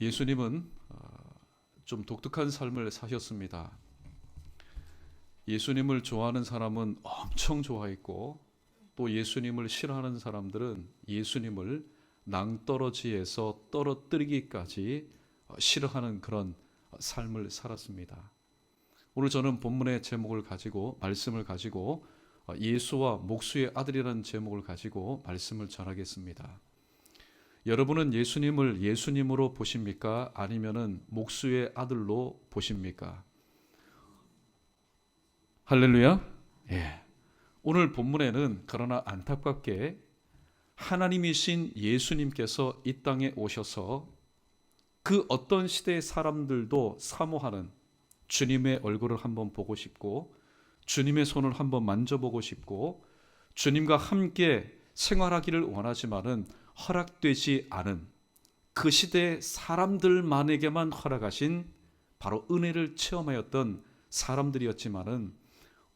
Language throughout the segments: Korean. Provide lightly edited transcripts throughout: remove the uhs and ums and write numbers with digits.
예수님은 좀 독특한 삶을 사셨습니다. 예수님을 좋아하는 사람은 엄청 좋아했고, 또 예수님을 싫어하는 사람들은 예수님을 낭떠러지에서 떨어뜨리기까지 싫어하는 그런 삶을 살았습니다. 오늘 저는 본문의 제목을 가지고, 말씀을 가지고, 예수와 목수의 아들이라는 제목을 가지고 말씀을 전하겠습니다. 여러분은 예수님을 예수님으로 보십니까? 아니면은 목수의 아들로 보십니까? 할렐루야. 예. 오늘 본문에는 그러나 안타깝게 하나님이신 예수님께서 이 땅에 오셔서 그 어떤 시대의 사람들도 사모하는 주님의 얼굴을 한번 보고 싶고, 주님의 손을 한번 만져보고 싶고, 주님과 함께 생활하기를 원하지만은 허락되지 않은 그 시대의 사람들만에게만 허락하신 바로 은혜를 체험하였던 사람들이었지만은,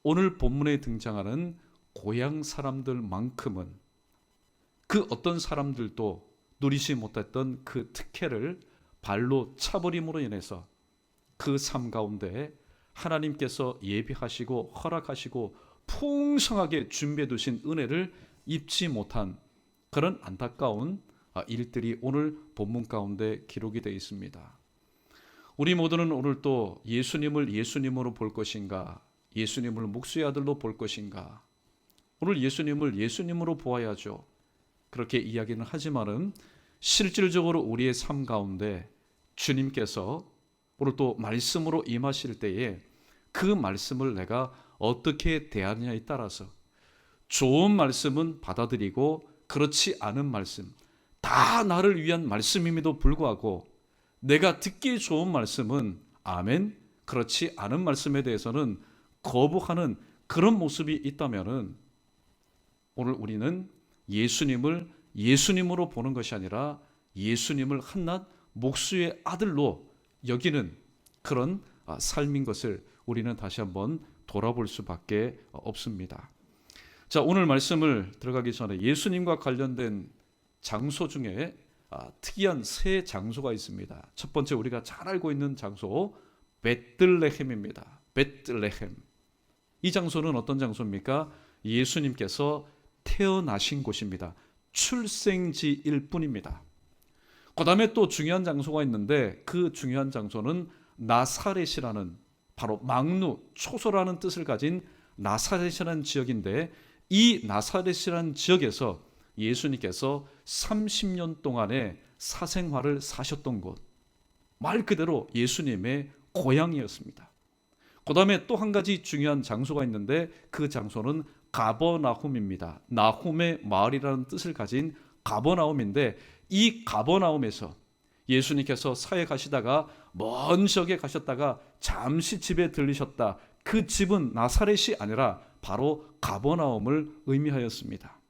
오늘 본문에 등장하는 고향 사람들만큼은 그 어떤 사람들도 누리지 못했던 그 특혜를 발로 차버림으로 인해서 그 삶 가운데 하나님께서 예비하시고 허락하시고 풍성하게 준비해 두신 은혜를 입지 못한 그런 안타까운 일들이 오늘 본문 가운데 기록이 되어 있습니다. 우리 모두는 오늘 또 예수님을 예수님으로 볼 것인가, 예수님을 목수의 아들로 볼 것인가, 오늘 예수님을 예수님으로 보아야죠. 그렇게 이야기는 하지만은 실질적으로 우리의 삶 가운데 주님께서 오늘 또 말씀으로 임하실 때에 그 말씀을 내가 어떻게 대하느냐에 따라서 좋은 말씀은 받아들이고, 그렇지 않은 말씀, 다 나를 위한 말씀임에도 불구하고 내가 듣기 좋은 말씀은 아멘, 그렇지 않은 말씀에 대해서는 거부하는 그런 모습이 있다면은 오늘 우리는 예수님을 예수님으로 보는 것이 아니라 예수님을 한낱 목수의 아들로 여기는 그런 삶인 것을 우리는 다시 한번 돌아볼 수밖에 없습니다. 자, 오늘 말씀을 들어가기 전에 예수님과 관련된 장소 중에 특이한 세 장소가 있습니다. 첫 번째, 우리가 잘 알고 있는 장소 베들레헴입니다. 베들레헴. 이 장소는 어떤 장소입니까? 예수님께서 태어나신 곳입니다. 출생지일 뿐입니다. 그 다음에 또 중요한 장소가 있는데, 그 중요한 장소는 나사렛이라는, 바로 망루, 초소라는 뜻을 가진 나사렛이라는 지역인데, 이 나사렛이라는 지역에서 예수님께서 30년 동안의 사생활을 사셨던 곳, 말 그대로 예수님의 고향이었습니다. 그 다음에 또 한 가지 중요한 장소가 있는데, 그 장소는 가버나움입니다. 나훔의 마을이라는 뜻을 가진 가버나움인데, 이 가버나움에서 예수님께서 사역하시다가 먼 지역에 가셨다가 잠시 집에 들리셨다. 그 집은 나사렛이 아니라 바로 가버나움을 의미하였습니다.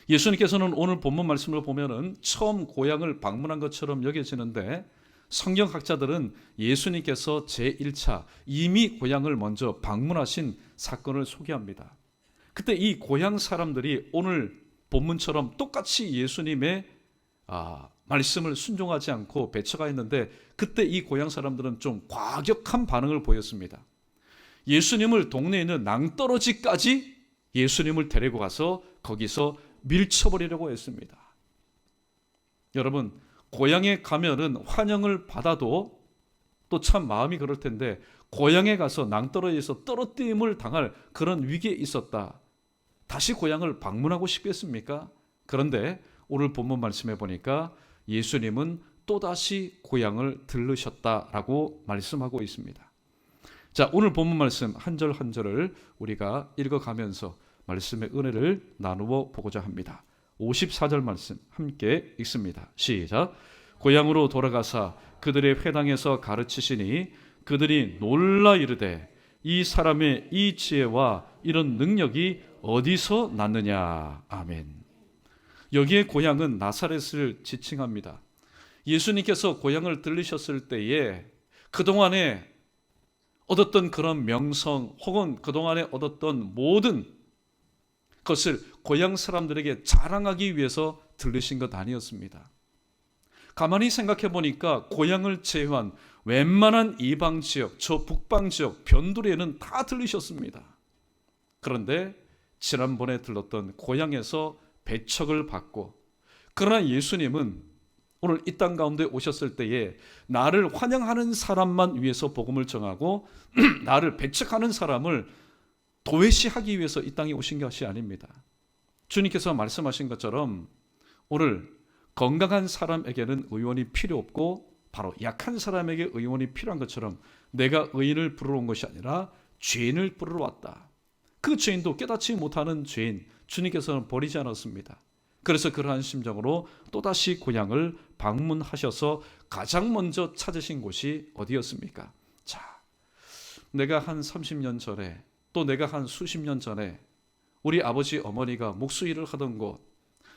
예수님께서는 오늘 본문 말씀을 보면은 처음 고향을 방문한 것처럼 여겨지는데, 성경학자들은 예수님께서 제1차 이미 고향을 먼저 방문하신 사건을 소개합니다. 그때 이 고향 사람들이 오늘 본문처럼 똑같이 예수님의 말씀을 순종하지 않고 배척하 했는데, 그때 이 고향 사람들은 좀 과격한 반응을 보였습니다. 예수님을 동네에 있는 낭떠러지까지 예수님을 데리고 가서 거기서 밀쳐버리려고 했습니다. 여러분, 고향에 가면은 환영을 받아도 또 참 마음이 그럴 텐데, 고향에 가서 낭떠러지에서 떨어뜨림을 당할 그런 위기에 있었다. 다시 고향을 방문하고 싶겠습니까? 그런데 오늘 본문 말씀해 보니까 예수님은 또다시 고향을 들르셨다라고 말씀하고 있습니다. 자, 오늘 본문 말씀 한 절 한 절을 우리가 읽어가면서 말씀의 은혜를 나누어 보고자 합니다. 54절 말씀 함께 읽습니다. 시작. 고향으로 돌아가사 그들의 회당에서 가르치시니 그들이 놀라 이르되 이 사람의 이 지혜와 이런 능력이 어디서 났느냐. 아멘. 여기에 고향은 나사렛을 지칭합니다. 예수님께서 고향을 들리셨을 때에 그동안에 얻었던 그런 명성, 혹은 그동안에 얻었던 모든 것을 고향 사람들에게 자랑하기 위해서 들리신 것 아니었습니다. 가만히 생각해 보니까 고향을 제외한 웬만한 이방 지역, 저 북방 지역, 변두리에는 다 들리셨습니다. 그런데 지난번에 들렀던 고향에서 배척을 받고, 그러나 예수님은 오늘 이 땅 가운데 오셨을 때에 나를 환영하는 사람만 위해서 복음을 정하고 나를 배척하는 사람을 도외시하기 위해서 이 땅에 오신 것이 아닙니다. 주님께서 말씀하신 것처럼 오늘 건강한 사람에게는 의원이 필요 없고 바로 약한 사람에게 의원이 필요한 것처럼 내가 의인을 부르러 온 것이 아니라 죄인을 부르러 왔다. 그 죄인도 깨닫지 못하는 죄인, 주님께서는 버리지 않았습니다. 그래서 그러한 심정으로 또다시 고향을 방문하셔서 가장 먼저 찾으신 곳이 어디였습니까? 자, 내가 한 30년 전에, 또 내가 한 수십 년 전에 우리 아버지 어머니가 목수일을 하던 곳,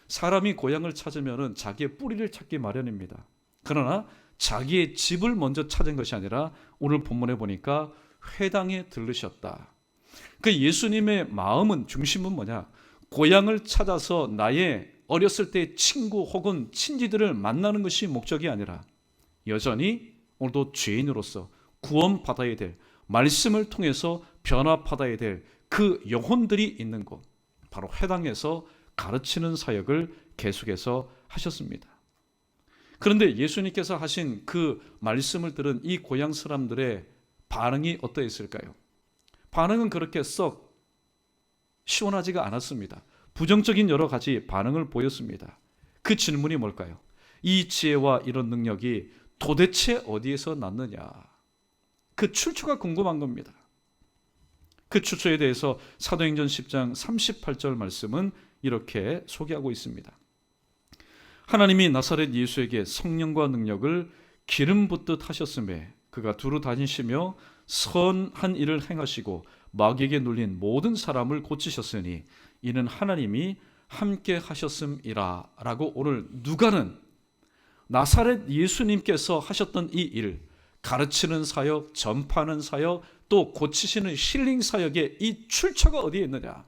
사람이 고향을 찾으면 자기의 뿌리를 찾기 마련입니다. 그러나 자기의 집을 먼저 찾은 것이 아니라 오늘 본문에 보니까 회당에 들르셨다. 그 예수님의 마음은, 중심은 뭐냐? 고향을 찾아서 나의 어렸을 때의 친구 혹은 친지들을 만나는 것이 목적이 아니라 여전히 오늘도 죄인으로서 구원받아야 될, 말씀을 통해서 변화받아야 될 그 영혼들이 있는 곳, 바로 회당에서 가르치는 사역을 계속해서 하셨습니다. 그런데 예수님께서 하신 그 말씀을 들은 이 고향 사람들의 반응이 어떠했을까요? 반응은 그렇게 썩 시원하지가 않았습니다. 부정적인 여러 가지 반응을 보였습니다. 그 질문이 뭘까요? 이 지혜와 이런 능력이 도대체 어디에서 났느냐? 그 출처가 궁금한 겁니다. 그 출처에 대해서 사도행전 10장 38절 말씀은 이렇게 소개하고 있습니다. 하나님이 나사렛 예수에게 성령과 능력을 기름 붓듯 하셨음에 그가 두루 다니시며 선한 일을 행하시고 마귀에게 눌린 모든 사람을 고치셨으니 이는 하나님이 함께 하셨음이라 라고 오늘 누가는 나사렛 예수님께서 하셨던 이 일, 가르치는 사역, 전파하는 사역, 또 고치시는 힐링 사역의 이 출처가 어디에 있느냐?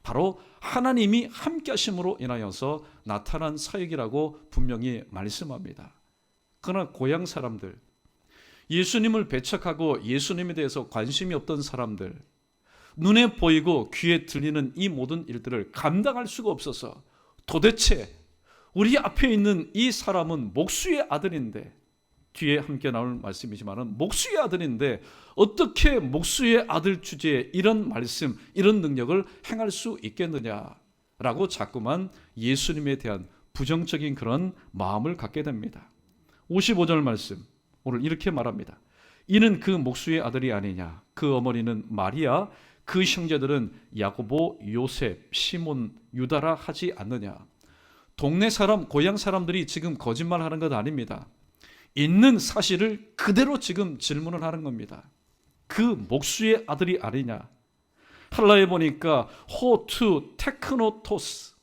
바로 하나님이 함께 하심으로 인하여서 나타난 사역이라고 분명히 말씀합니다. 그러나 고향 사람들, 예수님을 배척하고 예수님에 대해서 관심이 없던 사람들, 눈에 보이고 귀에 들리는 이 모든 일들을 감당할 수가 없어서 도대체 우리 앞에 있는 이 사람은 목수의 아들인데, 뒤에 함께 나올 말씀이지만 목수의 아들인데 어떻게 목수의 아들 주제에 이런 말씀, 이런 능력을 행할 수 있겠느냐라고 자꾸만 예수님에 대한 부정적인 그런 마음을 갖게 됩니다. 55절 말씀 오늘 이렇게 말합니다. 이는 그 목수의 아들이 아니냐? 그 어머니는 마리아, 그 형제들은 야고보, 요셉, 시몬, 유다라 하지 않느냐? 동네 사람, 고향 사람들이 지금 거짓말하는 것 아닙니다. 있는 사실을 그대로 지금 질문을 하는 겁니다. 그 목수의 아들이 아니냐? 할라에 보니까 호투 테크노토스,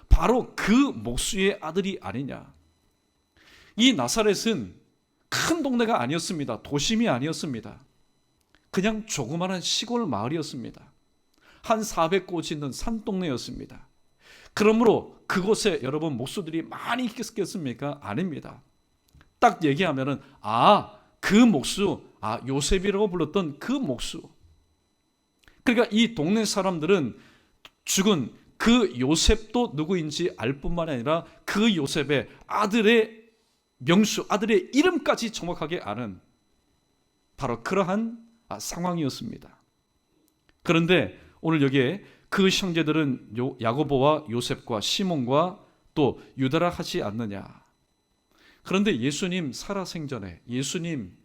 바로 그 목수의 아들이 아니냐? 이 나사렛은 큰 동네가 아니었습니다. 도심이 아니었습니다. 그냥 조그마한 시골 마을이었습니다. 한 400곳 있는 산동네였습니다. 그러므로 그곳에 여러분 목수들이 많이 있겠습니까? 아닙니다. 딱 얘기하면은 그 목수, 요셉이라고 불렀던 그 목수. 그러니까 이 동네 사람들은 죽은 그 요셉도 누구인지 알 뿐만 아니라 그 요셉의 아들의 명수, 아들의 이름까지 정확하게 아는 바로 그러한 상황이었습니다. 그런데 오늘 여기에 그 형제들은 야고보와 요셉과 시몬과 또 유다라 하지 않느냐? 그런데 예수님 살아생전에, 예수님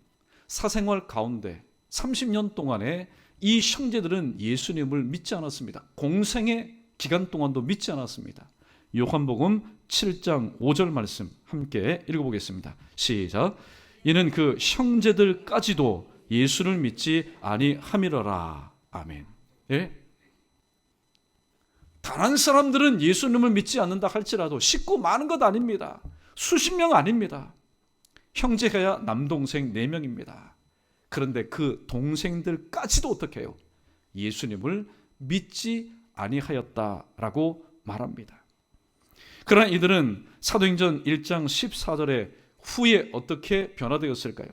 사생활 가운데 30년 동안에 이 형제들은 예수님을 믿지 않았습니다. 공생의 기간 동안도 믿지 않았습니다. 요한복음 7장 5절 말씀 함께 읽어보겠습니다. 시작. 이는 그 형제들까지도 예수를 믿지 아니함이러라. 아멘. 예? 다른 사람들은 예수님을 믿지 않는다 할지라도 식구 많은 것 아닙니다. 수십 명 아닙니다. 형제가야 남동생 4명입니다. 그런데 그 동생들까지도 어떻게 해요? 예수님을 믿지 아니하였다라고 말합니다. 그러나 이들은 사도행전 1장 14절에 후에 어떻게 변화되었을까요?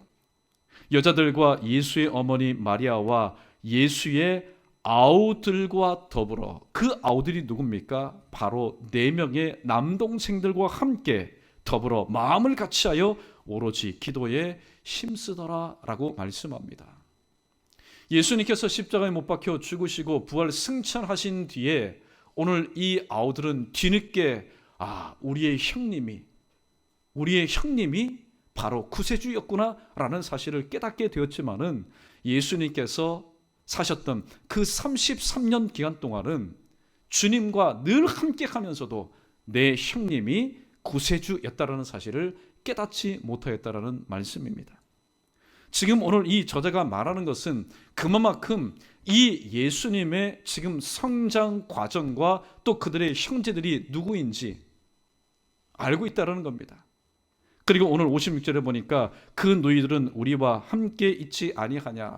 여자들과 예수의 어머니 마리아와 예수의 아우들과 더불어, 그 아우들이 누굽니까? 바로 4명의 남동생들과 함께 더불어 마음을 같이하여 오로지 기도에 힘쓰더라 라고 말씀합니다. 예수님께서 십자가에 못 박혀 죽으시고 부활 승천하신 뒤에 오늘 이 아우들은 뒤늦게 우리의 형님이 바로 구세주였구나 라는 사실을 깨닫게 되었지만은, 예수님께서 사셨던 그 33년 기간 동안은 주님과 늘 함께 하면서도 내 형님이 구세주였다라는 사실을 깨닫지 못하였다라는 말씀입니다. 지금 오늘 이 저자가 말하는 것은 그만큼 이 예수님의 지금 성장 과정과 또 그들의 형제들이 누구인지 알고 있다는 겁니다. 그리고 오늘 56절에 보니까 그 너희들은 우리와 함께 있지 아니하냐.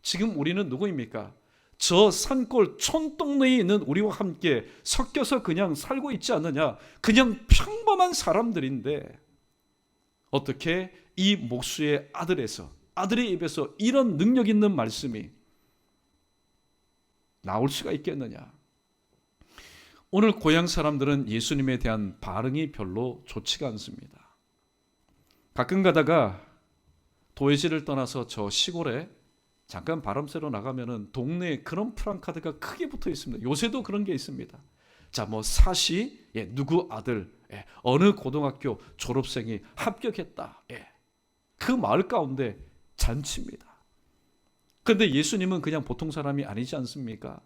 지금 우리는 누구입니까? 저 산골 촌동네에 있는 우리와 함께 섞여서 그냥 살고 있지 않느냐. 그냥 평범한 사람들인데 어떻게 이 목수의 아들의 입에서 이런 능력 있는 말씀이 나올 수가 있겠느냐. 오늘 고향 사람들은 예수님에 대한 반응이 별로 좋지가 않습니다. 가끔 가다가 도회지를 떠나서 저 시골에 잠깐 바람 쐬러 나가면은 동네에 그런 프랑카드가 크게 붙어 있습니다. 요새도 그런 게 있습니다. 자, 사시, 누구 아들, 어느 고등학교 졸업생이 합격했다. 그 마을 가운데 잔치입니다. 그런데 예수님은 그냥 보통 사람이 아니지 않습니까?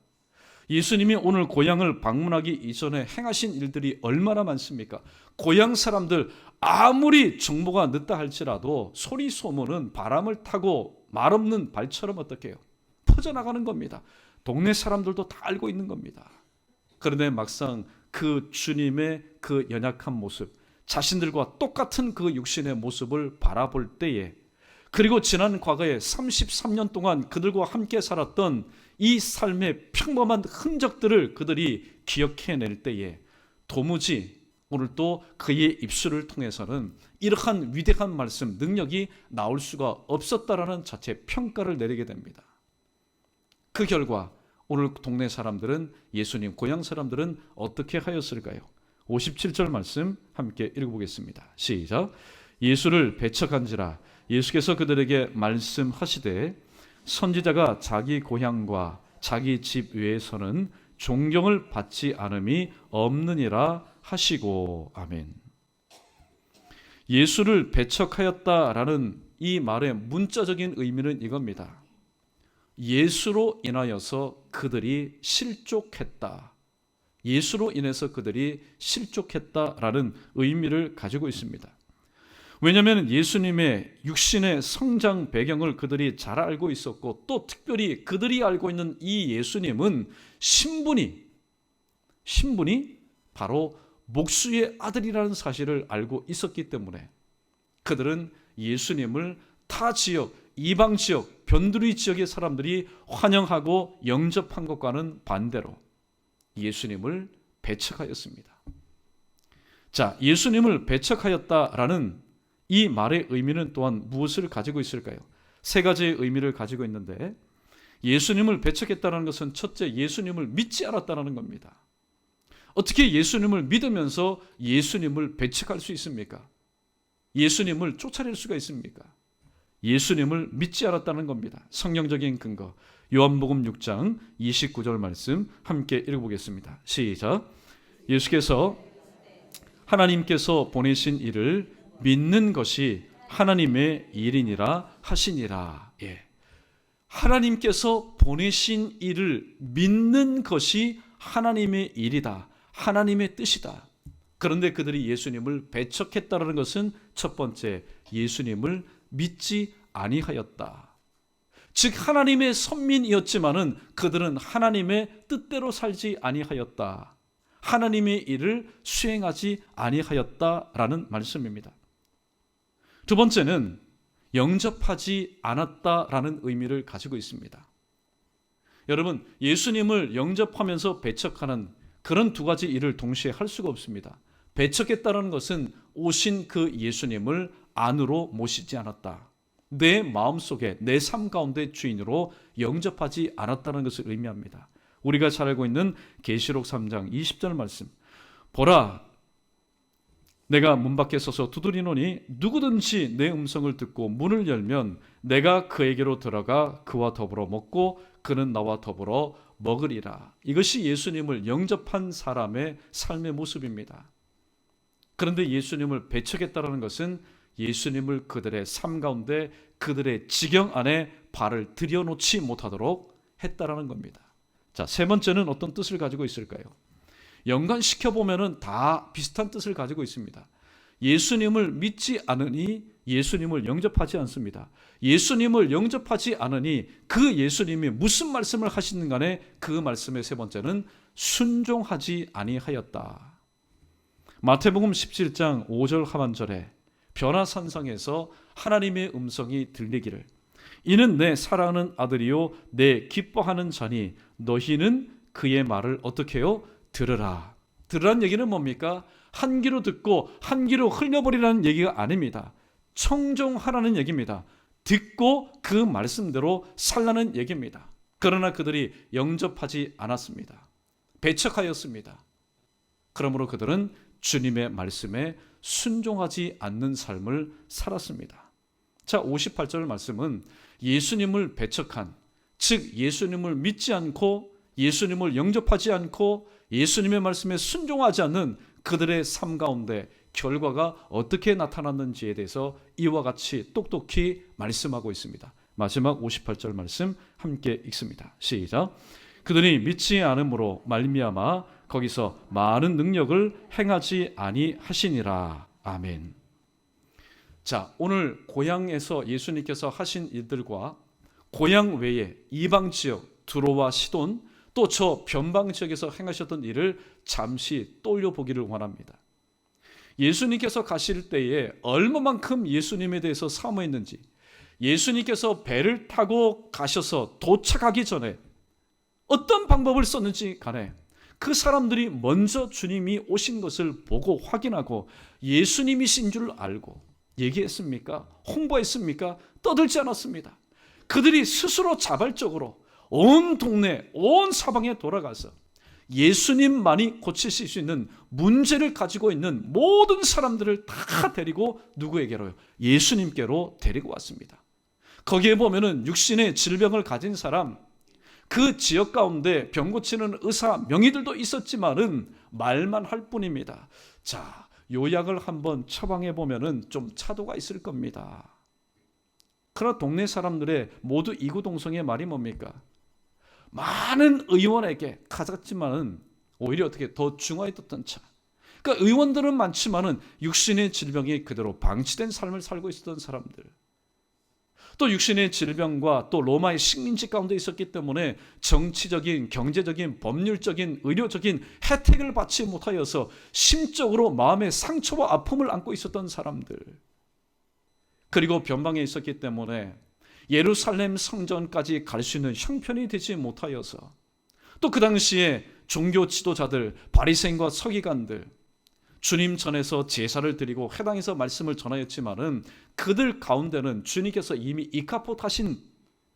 예수님이 오늘 고향을 방문하기 이전에 행하신 일들이 얼마나 많습니까? 고향 사람들 아무리 정보가 늦다 할지라도 소리 소문은 바람을 타고 말없는 발처럼 어떻게 해요? 퍼져나가는 겁니다. 동네 사람들도 다 알고 있는 겁니다. 그런데 막상 그 주님의 그 연약한 모습, 자신들과 똑같은 그 육신의 모습을 바라볼 때에, 그리고 지난 과거에 33년 동안 그들과 함께 살았던 이 삶의 평범한 흔적들을 그들이 기억해낼 때에 도무지 오늘 또 그의 입술을 통해서는 이러한 위대한 말씀, 능력이 나올 수가 없었다라는 자체 평가를 내리게 됩니다. 그 결과 오늘 동네 사람들은, 예수님 고향 사람들은 어떻게 하였을까요? 57절 말씀 함께 읽어보겠습니다. 시작. 예수를 배척한지라 예수께서 그들에게 말씀하시되 선지자가 자기 고향과 자기 집 외에서는 존경을 받지 않음이 없느니라 하시고. 아멘. 예수를 배척하였다라는 이 말의 문자적인 의미는 이겁니다. 예수로 인하여서 그들이 실족했다. 예수로 인해서 그들이 실족했다라는 의미를 가지고 있습니다. 왜냐하면 예수님의 육신의 성장 배경을 그들이 잘 알고 있었고, 또 특별히 그들이 알고 있는 이 예수님은 신분이 바로 목수의 아들이라는 사실을 알고 있었기 때문에 그들은 예수님을 타 지역, 이방 지역, 변두리 지역의 사람들이 환영하고 영접한 것과는 반대로 예수님을 배척하였습니다. 자, 예수님을 배척하였다라는 이 말의 의미는 또한 무엇을 가지고 있을까요? 3가지의 의미를 가지고 있는데, 예수님을 배척했다는 것은 첫째, 예수님을 믿지 않았다는 겁니다. 어떻게 예수님을 믿으면서 예수님을 배척할 수 있습니까? 예수님을 쫓아낼 수가 있습니까? 예수님을 믿지 않았다는 겁니다. 성경적인 근거, 요한복음 6장 29절 말씀 함께 읽어보겠습니다. 시작. 예수께서 하나님께서 보내신 이를 믿는 것이 하나님의 일이니라 하시니라. 하나님께서 보내신 이를 믿는 것이 하나님의 일이다. 하나님의 뜻이다. 그런데 그들이 예수님을 배척했다는 것은 첫 번째, 예수님을 믿지 아니하였다. 즉 하나님의 선민이었지만은 그들은 하나님의 뜻대로 살지 아니하였다. 하나님의 일을 수행하지 아니하였다라는 말씀입니다. 두 번째는 영접하지 않았다라는 의미를 가지고 있습니다. 여러분, 예수님을 영접하면서 배척하는 그런 2가지 일을 동시에 할 수가 없습니다. 배척했다는 것은 오신 그 예수님을 안으로 모시지 않았다. 내 마음속에 내 삶 가운데 주인으로 영접하지 않았다는 것을 의미합니다. 우리가 잘 알고 있는 계시록 3장 20절 말씀. 보라, 내가 문 밖에 서서 두드리노니 누구든지 내 음성을 듣고 문을 열면 내가 그에게로 들어가 그와 더불어 먹고 그는 나와 더불어 먹으리라. 이것이 예수님을 영접한 사람의 삶의 모습입니다. 그런데 예수님을 배척했다는 것은 예수님을 그들의 삶 가운데 그들의 지경 안에 발을 들여놓지 못하도록 했다라는 겁니다. 자, 세 번째는 어떤 뜻을 가지고 있을까요? 연관시켜보면 다 비슷한 뜻을 가지고 있습니다. 예수님을 믿지 않으니 예수님을 영접하지 않습니다. 예수님을 영접하지 않으니 그 예수님이 무슨 말씀을 하시는 간에 그 말씀의 세 번째는 순종하지 아니하였다. 마태복음 17장 5절 하반절에 변화산상에서 하나님의 음성이 들리기를 이는 내 사랑하는 아들이요 내 기뻐하는 자니 너희는 그의 말을 어떻게 해요? 들으라. 들으라는 얘기는 뭡니까? 한 귀로 듣고 한 귀로 흘려버리라는 얘기가 아닙니다. 청종하라는 얘기입니다. 듣고 그 말씀대로 살라는 얘기입니다. 그러나 그들이 영접하지 않았습니다. 배척하였습니다. 그러므로 그들은 주님의 말씀에 순종하지 않는 삶을 살았습니다. 자, 58절 말씀은 예수님을 배척한, 즉 예수님을 믿지 않고 예수님을 영접하지 않고 예수님의 말씀에 순종하지 않는 그들의 삶 가운데 결과가 어떻게 나타났는지에 대해서 이와 같이 똑똑히 말씀하고 있습니다. 마지막 58절 말씀 함께 읽습니다. 시작. 그들이 믿지 않음으로 말미암아 거기서 많은 능력을 행하지 아니하시니라. 아멘. 자, 오늘 고향에서 예수님께서 하신 일들과 고향 외에 이방 지역 두로와 시돈 또 저 변방 지역에서 행하셨던 일을 잠시 떠올려보기를 원합니다. 예수님께서 가실 때에 얼마만큼 예수님에 대해서 사모했는지, 예수님께서 배를 타고 가셔서 도착하기 전에 어떤 방법을 썼는지 간에 그 사람들이 먼저 주님이 오신 것을 보고 확인하고 예수님이신 줄 알고 얘기했습니까? 홍보했습니까? 떠들지 않았습니다. 그들이 스스로 자발적으로 온 동네, 온 사방에 돌아가서 예수님만이 고치실 수 있는 문제를 가지고 있는 모든 사람들을 다 데리고 누구에게로요? 예수님께로 데리고 왔습니다. 거기에 보면은 육신의 질병을 가진 사람, 그 지역 가운데 병 고치는 의사, 명의들도 있었지만은 말만 할 뿐입니다. 자, 요약을 한번 처방해 보면은 좀 차도가 있을 겁니다. 그러나 동네 사람들의 모두 이구동성의 말이 뭡니까? 많은 의원에게 가졌지만은 오히려 어떻게 더 중화했던 차. 그러니까 의원들은 많지만은 육신의 질병이 그대로 방치된 삶을 살고 있었던 사람들. 또 육신의 질병과 또 로마의 식민지 가운데 있었기 때문에 정치적인, 경제적인, 법률적인, 의료적인 혜택을 받지 못하여서 심적으로 마음의 상처와 아픔을 안고 있었던 사람들. 그리고 변방에 있었기 때문에 예루살렘 성전까지 갈 수 있는 형편이 되지 못하여서 또 그 당시에 종교 지도자들, 바리새인과 서기관들 주님 전에서 제사를 드리고 회당에서 말씀을 전하였지만은 그들 가운데는 주님께서 이미 이카포타신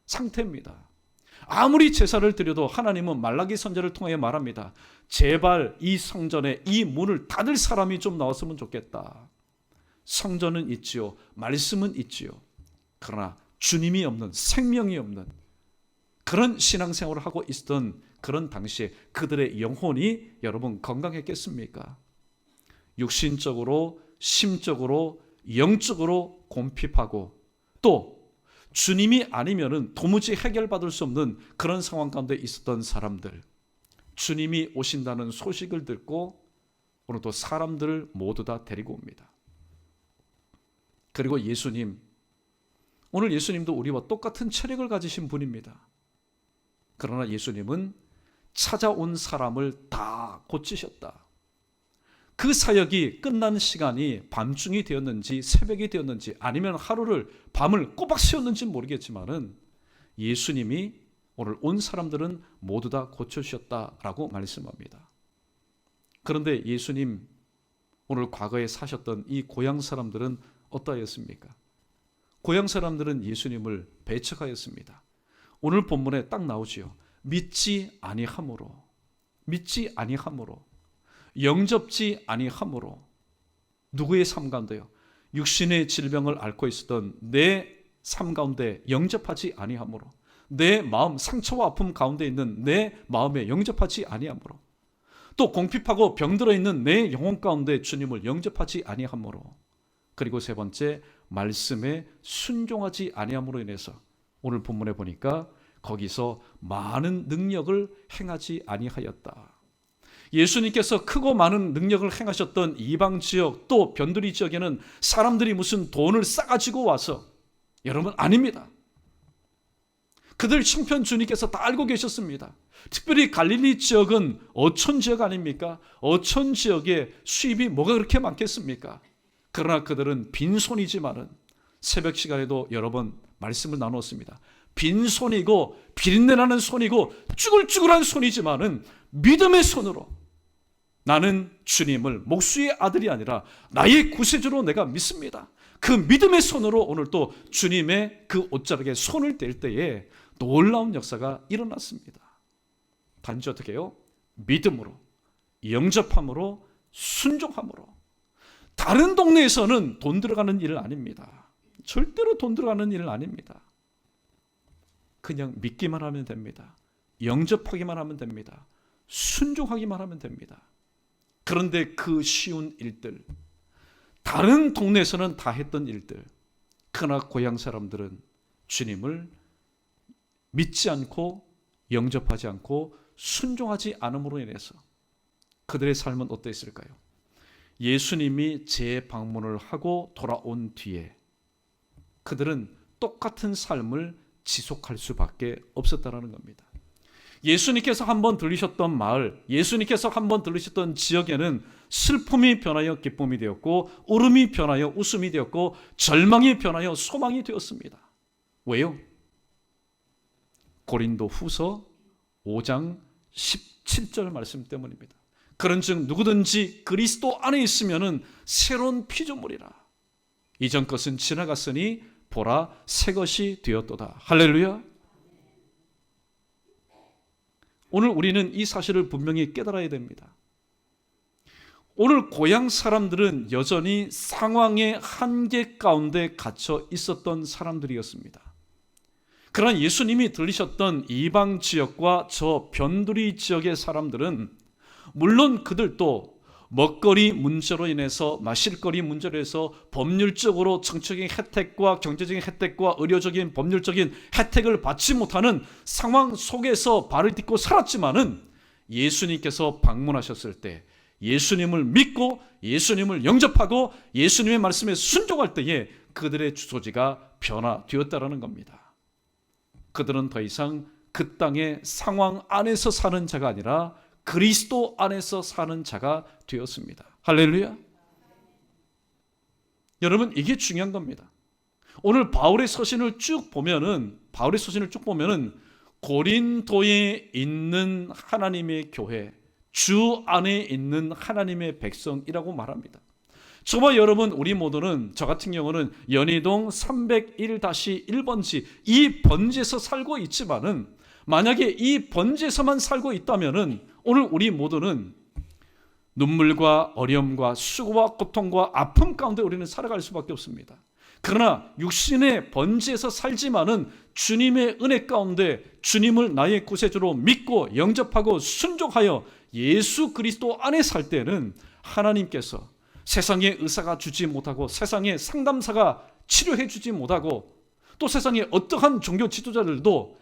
상태입니다. 아무리 제사를 드려도 하나님은 말라기 선지자를 통해 말합니다. 제발 이 성전에 이 문을 닫을 사람이 좀 나왔으면 좋겠다. 성전은 있지요, 말씀은 있지요. 그러나 주님이 없는, 생명이 없는 그런 신앙생활을 하고 있었던 그런 당시에 그들의 영혼이 여러분 건강했겠습니까? 육신적으로, 심적으로, 영적으로 곰핍하고 또 주님이 아니면은 도무지 해결받을 수 없는 그런 상황 가운데 있었던 사람들, 주님이 오신다는 소식을 듣고 오늘도 사람들을 모두 다 데리고 옵니다. 그리고 예수님, 오늘 예수님도 우리와 똑같은 체력을 가지신 분입니다. 그러나 예수님은 찾아온 사람을 다 고치셨다. 그 사역이 끝난 시간이 밤중이 되었는지 새벽이 되었는지 아니면 하루를 밤을 꼬박 새웠는지는 모르겠지만은 예수님이 오늘 온 사람들은 모두 다 고쳐주셨다라고 말씀합니다. 그런데 예수님 오늘 과거에 사셨던 이 고향 사람들은 어떠하였습니까? 고향 사람들은 예수님을 배척하였습니다. 오늘 본문에 딱 나오지요. 믿지 아니함으로, 믿지 아니함으로, 영접지 아니함으로. 누구의 삶 가운데요? 육신의 질병을 앓고 있었던 내 삶 가운데 영접하지 아니함으로, 내 마음 상처와 아픔 가운데 있는 내 마음에 영접하지 아니함으로, 또 공핍하고 병들어 있는 내 영혼 가운데 주님을 영접하지 아니함으로, 그리고 세 번째, 말씀에 순종하지 아니함으로 인해서 오늘 본문에 보니까 거기서 많은 능력을 행하지 아니하였다. 예수님께서 크고 많은 능력을 행하셨던 이방 지역, 또 변두리 지역에는 사람들이 무슨 돈을 싸가지고 와서, 여러분, 아닙니다. 그들 형편 주님께서 다 알고 계셨습니다. 특별히 갈릴리 지역은 어촌 지역 아닙니까? 어촌 지역에 수입이 뭐가 그렇게 많겠습니까? 그러나 그들은 빈손이지만은, 새벽 시간에도 여러 번 말씀을 나눴습니다. 빈손이고 비린내나는 손이고 쭈글쭈글한 손이지만은 믿음의 손으로, 나는 주님을 목수의 아들이 아니라 나의 구세주로 내가 믿습니다. 그 믿음의 손으로 오늘 또 주님의 그 옷자락에 손을 댈 때에 놀라운 역사가 일어났습니다. 단지 어떻게 해요? 믿음으로, 영접함으로, 순종함으로. 다른 동네에서는 돈 들어가는 일은 아닙니다. 절대로 돈 들어가는 일은 아닙니다. 그냥 믿기만 하면 됩니다. 영접하기만 하면 됩니다. 순종하기만 하면 됩니다. 그런데 그 쉬운 일들, 다른 동네에서는 다 했던 일들, 그러나 고향 사람들은 주님을 믿지 않고 영접하지 않고 순종하지 않음으로 인해서 그들의 삶은 어땠을까요? 예수님이 재방문을 하고 돌아온 뒤에 그들은 똑같은 삶을 지속할 수밖에 없었다는 겁니다. 예수님께서 한번 들리셨던 마을, 예수님께서 한번 들리셨던 지역에는 슬픔이 변하여 기쁨이 되었고, 울음이 변하여 웃음이 되었고, 절망이 변하여 소망이 되었습니다. 왜요? 고린도 후서 5장 17절 말씀 때문입니다. 그런즉 누구든지 그리스도 안에 있으면은 새로운 피조물이라. 이전 것은 지나갔으니 보라 새 것이 되었도다. 할렐루야. 오늘 우리는 이 사실을 분명히 깨달아야 됩니다. 오늘 고향 사람들은 여전히 상황의 한계 가운데 갇혀 있었던 사람들이었습니다. 그러나 예수님이 들리셨던 이방 지역과 저 변두리 지역의 사람들은 물론 그들도 먹거리 문제로 인해서, 마실거리 문제로 해서 법률적으로 정치적인 혜택과 경제적인 혜택과 의료적인 법률적인 혜택을 받지 못하는 상황 속에서 발을 딛고 살았지만은, 예수님께서 방문하셨을 때 예수님을 믿고 예수님을 영접하고 예수님의 말씀에 순종할 때에 그들의 주소지가 변화되었다는 겁니다. 그들은 더 이상 그 땅의 상황 안에서 사는 자가 아니라 그리스도 안에서 사는 자가 되었습니다. 할렐루야. 여러분, 이게 중요한 겁니다. 오늘 바울의 서신을 쭉 보면은 고린도에 있는 하나님의 교회, 주 안에 있는 하나님의 백성이라고 말합니다. 저와 여러분, 우리 모두는, 저 같은 경우는 연희동 301-1번지 이 번지에서 살고 있지만은, 만약에 이 번지에서만 살고 있다면은 오늘 우리 모두는 눈물과 어려움과 수고와 고통과 아픔 가운데 우리는 살아갈 수밖에 없습니다. 그러나 육신의 번지에서 살지만은 주님의 은혜 가운데 주님을 나의 구세주로 믿고 영접하고 순종하여 예수 그리스도 안에 살 때는 하나님께서 세상의 의사가 주지 못하고, 세상의 상담사가 치료해 주지 못하고, 또 세상의 어떠한 종교 지도자들도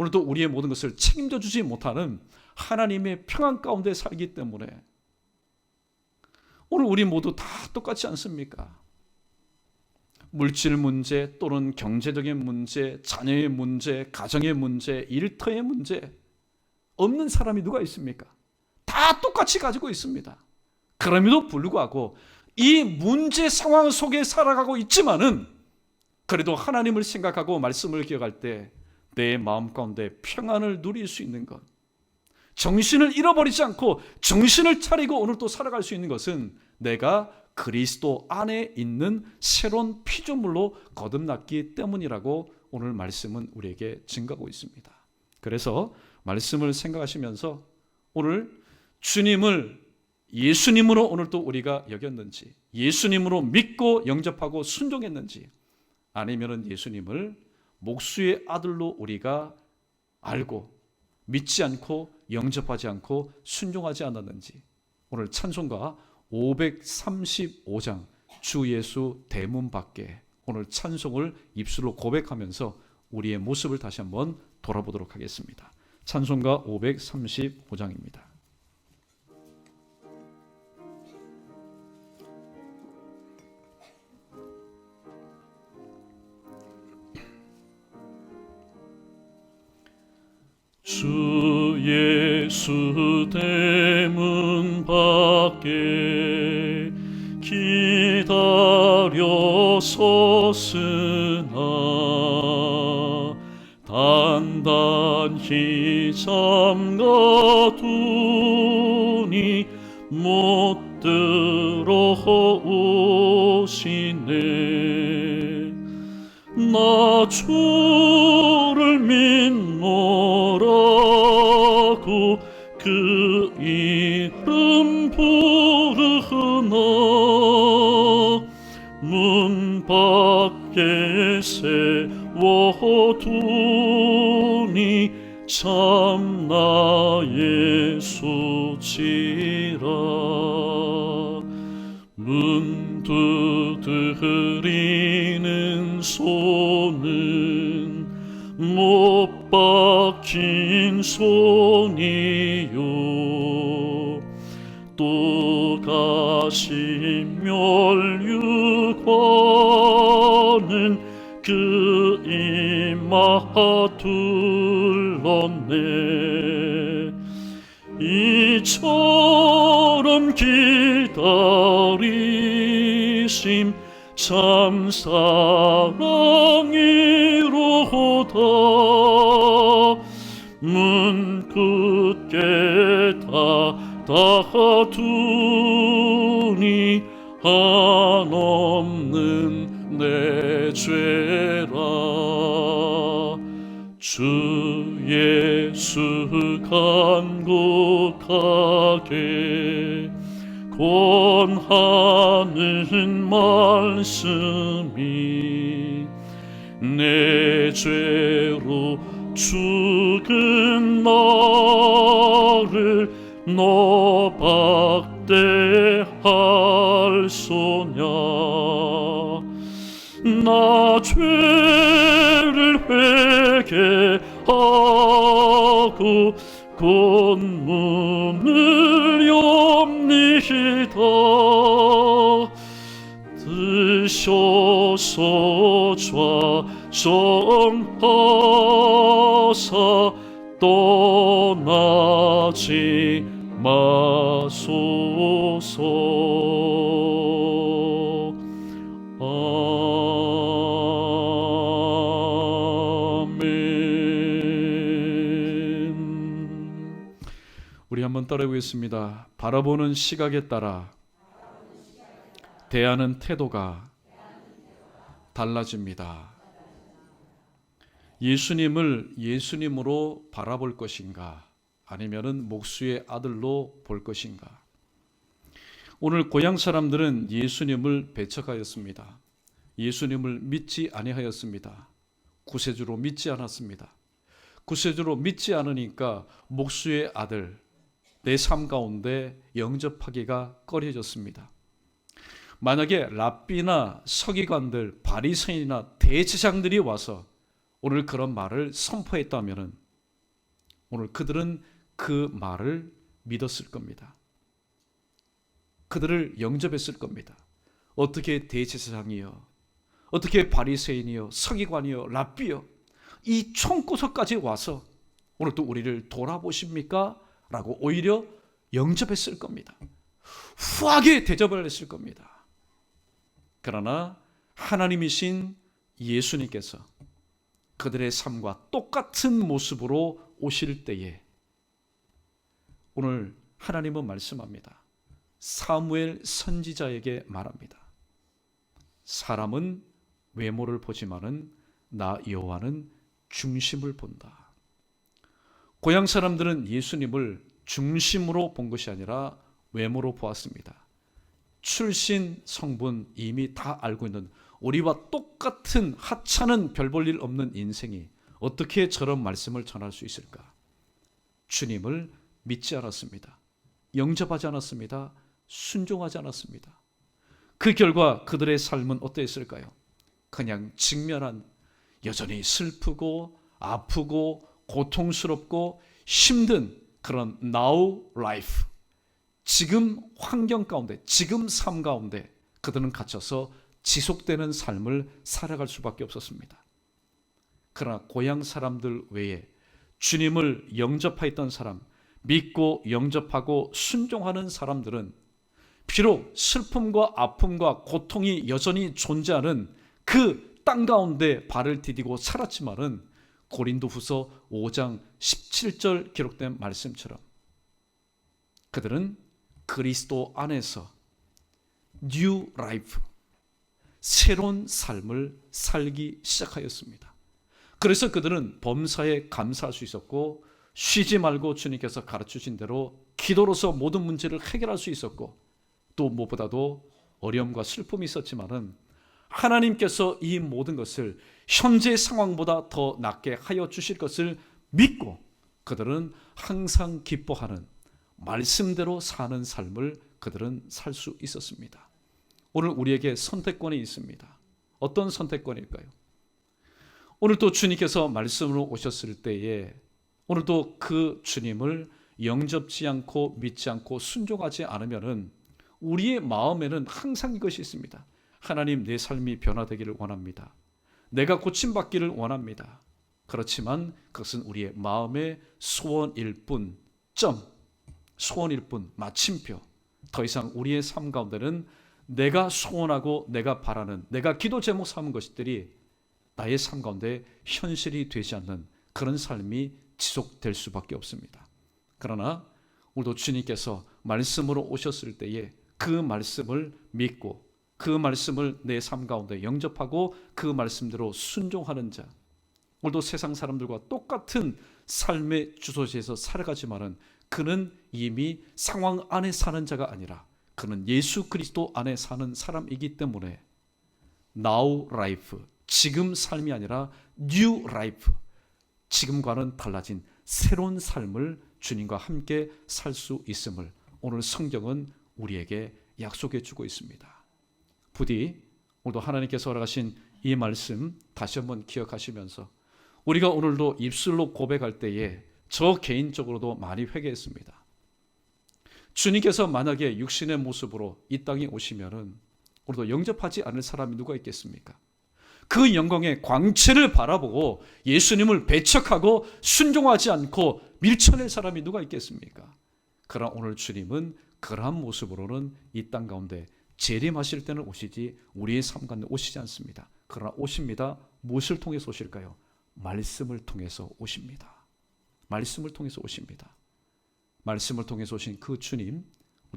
오늘도 우리의 모든 것을 책임져 주지 못하는 하나님의 평안 가운데 살기 때문에 오늘 우리 모두 다 똑같지 않습니까? 물질 문제 또는 경제적인 문제, 자녀의 문제, 가정의 문제, 일터의 문제, 없는 사람이 누가 있습니까? 다 똑같이 가지고 있습니다. 그럼에도 불구하고 이 문제 상황 속에 살아가고 있지만은 그래도 하나님을 생각하고 말씀을 기억할 때 내 마음 가운데 평안을 누릴 수 있는 것, 정신을 잃어버리지 않고 정신을 차리고 오늘 또 살아갈 수 있는 것은 내가 그리스도 안에 있는 새로운 피조물로 거듭났기 때문이라고 오늘 말씀은 우리에게 증거하고 있습니다. 그래서 말씀을 생각하시면서 오늘 주님을 예수님으로 오늘도 우리가 여겼는지, 예수님으로 믿고 영접하고 순종했는지, 아니면은 예수님을 목수의 아들로 우리가 알고 믿지 않고 영접하지 않고 순종하지 않았는지, 오늘 찬송가 535장 주 예수 대문 밖에 오늘 찬송을 입술로 고백하면서 우리의 모습을 다시 한번 돌아보도록 하겠습니다. 찬송가 535장입니다. 주 예수 대문 밖에 기다려 섰으나 단단히 잠가두니 못 들어오시네. 나 주를 믿노라고 그 이름 부르나 문 밖에 세워두니 참 나의 수치라. 문 두드리는 손은 못 박힌 손이요 또 가신 멸류관은 그 이마 둘렀네. 이처럼 기다리심 참 사랑이로다. 문 굳게 닫아두니 한없는 내 죄라. 주 예수 간곡하게 권하는 말씀이 내 죄로 죽은 나를 너 박대할 소냐. 나 죄를 회개하고 곧 문을 엽니다. 드셔서 좌정하사 떠나지 마소서. 아멘. 우리 한번 따라해보겠습니다. 바라보는 시각에 따라 대하는 태도가 달라집니다. 예수님을 예수님으로 바라볼 것인가, 아니면은 목수의 아들로 볼 것인가. 오늘 고향 사람들은 예수님을 배척하였습니다. 예수님을 믿지 아니하였습니다. 구세주로 믿지 않았습니다. 구세주로 믿지 않으니까 목수의 아들, 내 삶 가운데 영접하기가 꺼려졌습니다. 만약에 랍비나 서기관들, 바리새인이나 대제사장들이 와서 오늘 그런 말을 선포했다면 오늘 그들은 그 말을 믿었을 겁니다. 그들을 영접했을 겁니다. 어떻게 대제사장이요, 어떻게 바리새인이요, 서기관이요, 랍비요, 이 총구석까지 와서 오늘 또 우리를 돌아보십니까? 라고 오히려 영접했을 겁니다. 후하게 대접을 했을 겁니다. 그러나 하나님이신 예수님께서 그들의 삶과 똑같은 모습으로 오실 때에 오늘 하나님은 말씀합니다. 사무엘 선지자에게 말합니다. 사람은 외모를 보지만은 나 여호와는 중심을 본다. 고향 사람들은 예수님을 중심으로 본 것이 아니라 외모로 보았습니다. 출신, 성분 이미 다 알고 있는 우리와 똑같은 하찮은 별 볼 일 없는 인생이 어떻게 저런 말씀을 전할 수 있을까? 주님을 믿지 않았습니다. 영접하지 않았습니다. 순종하지 않았습니다. 그 결과 그들의 삶은 어땠을까요? 그냥 직면한, 여전히 슬프고 아프고 고통스럽고 힘든 그런 now life, 지금 환경 가운데, 지금 삶 가운데 그들은 갇혀서 지속되는 삶을 살아갈 수밖에 없었습니다. 그러나 고향 사람들 외에 주님을 영접하였던 사람, 믿고 영접하고 순종하는 사람들은 비록 슬픔과 아픔과 고통이 여전히 존재하는 그 땅 가운데 발을 디디고 살았지만은 고린도후서 5장 17절 기록된 말씀처럼 그들은 그리스도 안에서 new life, 새로운 삶을 살기 시작하였습니다. 그래서 그들은 범사에 감사할 수 있었고, 쉬지 말고 주님께서 가르치신 대로 기도로서 모든 문제를 해결할 수 있었고, 또 무엇보다도 어려움과 슬픔이 있었지만은 하나님께서 이 모든 것을 현재 상황보다 더 낫게 하여 주실 것을 믿고 그들은 항상 기뻐하는, 말씀대로 사는 삶을 그들은 살 수 있었습니다. 오늘 우리에게 선택권이 있습니다. 어떤 선택권일까요? 오늘도 주님께서 말씀으로 오셨을 때에 오늘도 그 주님을 영접지 않고 믿지 않고 순종하지 않으면은 우리의 마음에는 항상 이것이 있습니다. 하나님, 내 삶이 변화되기를 원합니다. 내가 고침받기를 원합니다. 그렇지만 그것은 우리의 마음의 소원일 뿐, 소원일 뿐, 마침표. 더 이상 우리의 삶 가운데는 내가 소원하고 내가 바라는, 내가 기도 제목 삼은 것들이 나의 삶 가운데 현실이 되지 않는 그런 삶이 지속될 수밖에 없습니다. 그러나 오늘도 주님께서 말씀으로 오셨을 때에 그 말씀을 믿고 그 말씀을 내 삶 가운데 영접하고 그 말씀대로 순종하는 자, 오늘도 세상 사람들과 똑같은 삶의 주소지에서 살아가지만은 그는 이미 상황 안에 사는 자가 아니라 그는 예수 그리스도 안에 사는 사람이기 때문에 now life, 지금 삶이 아니라 new life, 지금과는 달라진 새로운 삶을 주님과 함께 살 수 있음을 오늘 성경은 우리에게 약속해 주고 있습니다. 부디 오늘도 하나님께서 허락하신 이 말씀 다시 한번 기억하시면서 우리가 오늘도 입술로 고백할 때에 저 개인적으로도 많이 회개했습니다. 주님께서 만약에 육신의 모습으로 이 땅에 오시면은 우리도 영접하지 않을 사람이 누가 있겠습니까? 그 영광의 광채를 바라보고 예수님을 배척하고 순종하지 않고 밀쳐낼 사람이 누가 있겠습니까? 그러나 오늘 주님은 그러한 모습으로는 이 땅 가운데 재림하실 때는 오시지 우리의 삶 가운데 오시지 않습니다. 그러나 오십니다. 무엇을 통해서 오실까요? 말씀을 통해서 오십니다. 말씀을 통해서 오십니다. 말씀을 통해서 오신 그 주님,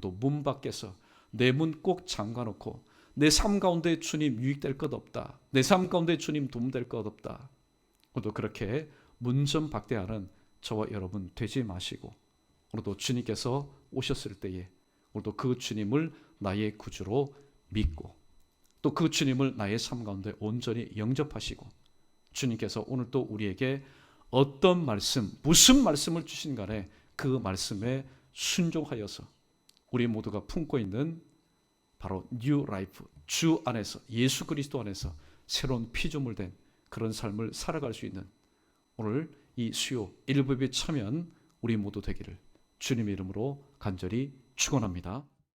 또 문 밖에서 내 문 꼭 잠가놓고 내 삶 가운데 주님 유익될 것 없다, 내 삶 가운데 주님 도움될 것 없다, 또 그렇게 문전박대하는 저와 여러분 되지 마시고 오늘도 주님께서 오셨을 때에 오늘도 그 주님을 나의 구주로 믿고 또 그 주님을 나의 삶 가운데 온전히 영접하시고 주님께서 오늘 또 우리에게 어떤 말씀, 무슨 말씀을 주신 간에 그 말씀에 순종하여서 우리 모두가 품고 있는 바로 뉴 라이프, 주 안에서, 예수 그리스도 안에서 새로운 피조물 된 그런 삶을 살아갈 수 있는 오늘 이 수요 일부에 참여한 우리 모두 되기를 주님의 이름으로 간절히 축원합니다.